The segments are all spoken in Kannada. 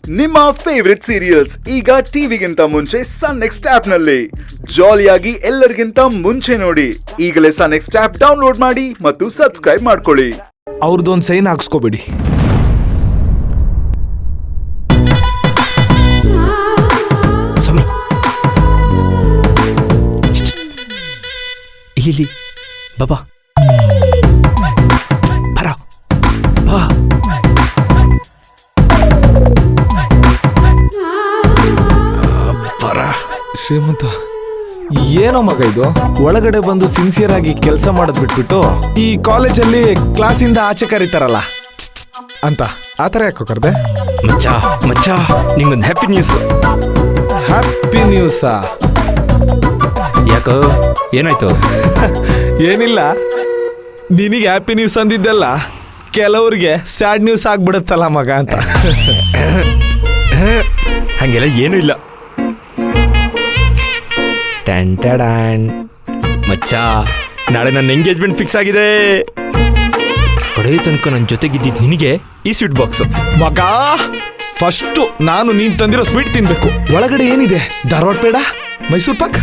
ನಿಮ್ಮ ಫೇವರಿಟ್ ಸೀರಿಯಲ್ಸ್ ಈಗ ಟಿವಿಗಿಂತ ಮುಂಚೆ ಸನ್ ನೆಕ್ಸ್ಟ್ ಆಪ್ ನಲ್ಲಿ ಜಾಲಿಯಾಗಿ ಎಲ್ಲರಿಗಿಂತ ಮುಂಚೆ ನೋಡಿ. ಈಗಲೇ ಸನ್ ನೆಕ್ಸ್ಟ್ ಆಪ್ ಡೌನ್ಲೋಡ್ ಮಾಡಿ ಮತ್ತು ಸಬ್ಸ್ಕ್ರೈಬ್ ಮಾಡ್ಕೊಳ್ಳಿ. ಅವ್ರದ್ದೊಂದು ಸೈನ್ ಹಾಕ್ಸ್ಕೋಬೇಡಿ. ಇಲ್ಲಿ ಬಾಬಾ ಬರ ಬಾ. ಶ್ರೀಮಂತ ಏನೋ ಮಗ ಇದು, ಒಳಗಡೆ ಬಂದು ಸಿನ್ಸಿಯರ್ ಆಗಿ ಕೆಲಸ ಮಾಡೋದ್ ಬಿಟ್ಬಿಟ್ಟು ಈ ಕಾಲೇಜಲ್ಲಿ ಕ್ಲಾಸಿಂದ ಆಚೆ ಕರೀತಾರಲ್ಲ ಅಂತ ಆತರ ಯಾಕೋ ಕರ್ದೆ? ಮಚ್ಚಾ ಮಚ್ಚಾ ನಿಂಗೊಂದು ಹ್ಯಾಪಿ ನ್ಯೂಸ್. ಹ್ಯಾಪಿ ನ್ಯೂಸಾ? ಯಾಕೋ ಏನಾಯ್ತು? ಏನಿಲ್ಲ, ನಿನಗೆ ಹ್ಯಾಪಿ ನ್ಯೂಸ್ ಅಂದಿದ್ದೆಲ್ಲ ಕೆಲವ್ರಿಗೆ ಸ್ಯಾಡ್ ನ್ಯೂಸ್ ಆಗ್ಬಿಡುತ್ತಲ್ಲ ಮಗ ಅಂತ. ಹಂಗೆಲ್ಲ ಏನೂ ಇಲ್ಲ. ಮಚ್ಚಾ ನಾಳೆ ನನ್ನ ಎಂಗೇಜ್ಮೆಂಟ್ ಫಿಕ್ಸ್ ಆಗಿದೆ. ಕಡೆ ತನಕ ನನ್ನ ಜೊತೆಗಿದ್ದಿದ್ದು ನಿನಗೆ ಈ ಸ್ವೀಟ್ ಬಾಕ್ಸ್. ಮಗ ಫಸ್ಟು ನಾನು ನೀನ್ ತಂದಿರೋ ಸ್ವೀಟ್ ತಿನ್ಬೇಕು. ಒಳಗಡೆ ಏನಿದೆ? ಧಾರವಾಡ ಪೇಡ, ಮೈಸೂರು ಪಾಕ್,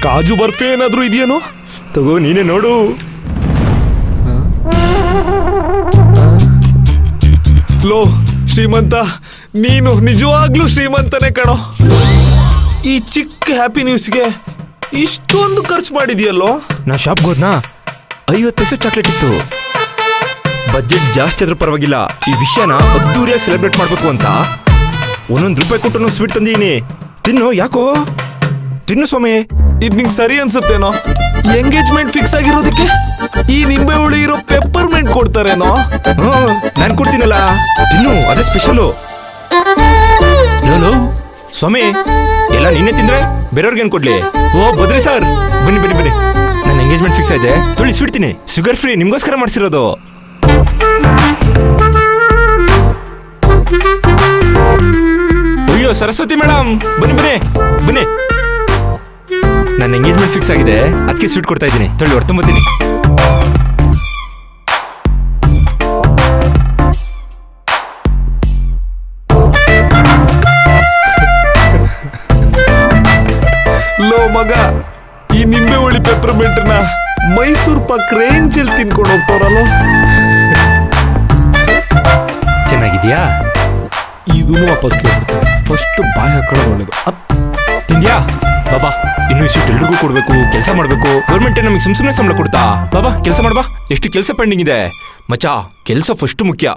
ಕಾಜು ಬರ್ಫಿ ಏನಾದ್ರೂ ಇದೆಯೇನೋ? ತಗೋ ನೀನೇ ನೋಡು. ಲೋ ಶ್ರೀಮಂತ, ನೀನು ನಿಜವಾಗ್ಲೂ ಶ್ರೀಮಂತನೇ ಕಣೋ. ಈ ಚಿಕ್ಕ ಹ್ಯಾಪಿ ನ್ಯೂಸ್ಗೆ ಇಷ್ಟೊಂದು ಖರ್ಚು ಮಾಡಿದ್ಯಲ್ಲೋ. ನಾ ಶಾಪ್ಗೆ ಹೋದ್ನಾ, 50 ಪೈಸೆ ಚಾಕ್ಲೇಟ್ ಇತ್ತು. ಬಜೆಟ್ ಜಾಸ್ತಿ ಆದ್ರೂ ಪರವಾಗಿಲ್ಲ, ಈ ವಿಷಯನ ಅದ್ದೂರಿಯಾಗಿ ಸೆಲೆಬ್ರೇಟ್ ಮಾಡ್ಬೇಕು ಅಂತ ₹1 ಕೊಟ್ಟು ಸ್ವೀಟ್ ತಂದೀನಿ. ತಿನ್ನು. ಯಾಕೋ ತಿನ್ನು ಸ್ವಾಮಿ. ಇದ್ ನಿಂಗೆ ಸರಿ ಅನ್ಸುತ್ತೇನೋ? ಎಂಗೇಜ್ಮೆಂಟ್ ಫಿಕ್ಸ್ ಆಗಿರೋದಕ್ಕೆ ಈ ನಿಂಬೆ ಹುಳಿ ಇರೋ ಪೆಪ್ಪರ್ಮೆಂಟ್ ಕೊಡ್ತಾರೇನೋ? ನಾನು ಕೊಡ್ತೀನಲ್ಲ, ತಿನ್ನು, ಅದೇ ಸ್ಪೆಷಲು. ಸ್ವಾಮಿ ಎಲ್ಲ ನಿನ್ನೆ ತಿಂದ್ರೆ ಬೇರೆಯವ್ರಿಗೆ ಏನ್ ಕೊಡ್ಲಿ? ಓ ಬದ್ರಿ ಸರ್, ಬನ್ನಿ ಬನ್ನಿ ಬನ್ನಿ. ನನ್ನ ಎಂಗೇಜ್ಮೆಂಟ್ ಫಿಕ್ಸ್ ಆಗಿದೆ, ತೊಳಿ ಸ್ವೀಟ್ ತಿನ್ನಿ. ಶುಗರ್ ಫ್ರೀ, ನಿಮ್ಗೋಸ್ಕರ ಮಾಡಿಸಿರೋದು. ಅಯ್ಯೋ ಸರಸ್ವತಿ ಮೇಡಮ್, ಬನ್ನಿ ಬನ್ನಿ ಬನ್ನಿ. ನನ್ನ ಎಂಗೇಜ್ಮೆಂಟ್ ಫಿಕ್ಸ್ ಆಗಿದೆ, ಅದಕ್ಕೆ ಸ್ವೀಟ್ ಕೊಡ್ತಾ ಇದ್ದೀನಿ. ತೊಳಿ ಹೊರತಂಬತ್ತೀನಿ. ಲೋ ಮಗ, ಈ ನಿಂಬೆ ಹುಳಿ ಪೆಪ್ಪರ್ಮೆಂಟ್ನ ಮೈಸೂರು ಪಾಕ್ ರೇಂಜಲ್ಲಿ ತಿನ್ಕೊಂಡು ಹೋಗ್ತಾರಲ್ಲ. ಚೆನ್ನಾಗಿದ್ಯಾ? ಇದನ್ನು ವಾಪಸ್ ಕೇಳ್ಬಿಡ್ತಾರೆ. ಫಸ್ಟ್ ಬಾಯ್ ಹಾಕೊಳ್ಳೋದು ಒಳ್ಳೇದು. ತಿಂದ್ಯಾ? ಬಾಬಾ ಇನ್ನು ಈ ಸ್ವೀಟ್ ಎಲ್ರಿಗೂ ಕೊಡ್ಬೇಕು, ಕೆಲಸ ಮಾಡ್ಬೇಕು. ಗೌರ್ಮೆಂಟ್ ನಮಗೆ ಸುಮ್ಮನೆ ಸಂಬಳ ಕೊಡ್ತಾ? ಬಾಬಾ ಕೆಲಸ ಮಾಡ್ಬಾ, ಎಷ್ಟು ಕೆಲಸ ಪೆಂಡಿಂಗ್ ಇದೆ. ಮಚ್ಚಾ ಕೆಲಸ ಫಸ್ಟ್ ಮುಖ್ಯ.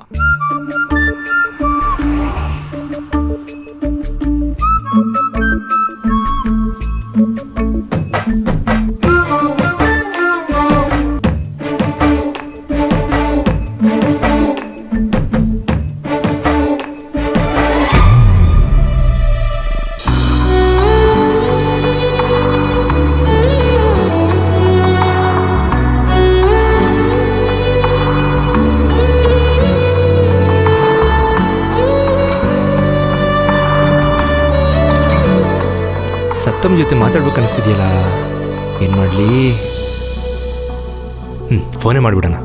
ಸತ್ತಮ್ ಜೊತೆ ಮಾತಾಡ್ಬೇಕು ಅನಿಸ್ತಿದೆಯಲ್ಲ, ಏನ್ ಮಾಡ್ಲಿ? ಫೋನೇ ಮಾಡ್ಬಿಡೋಣ.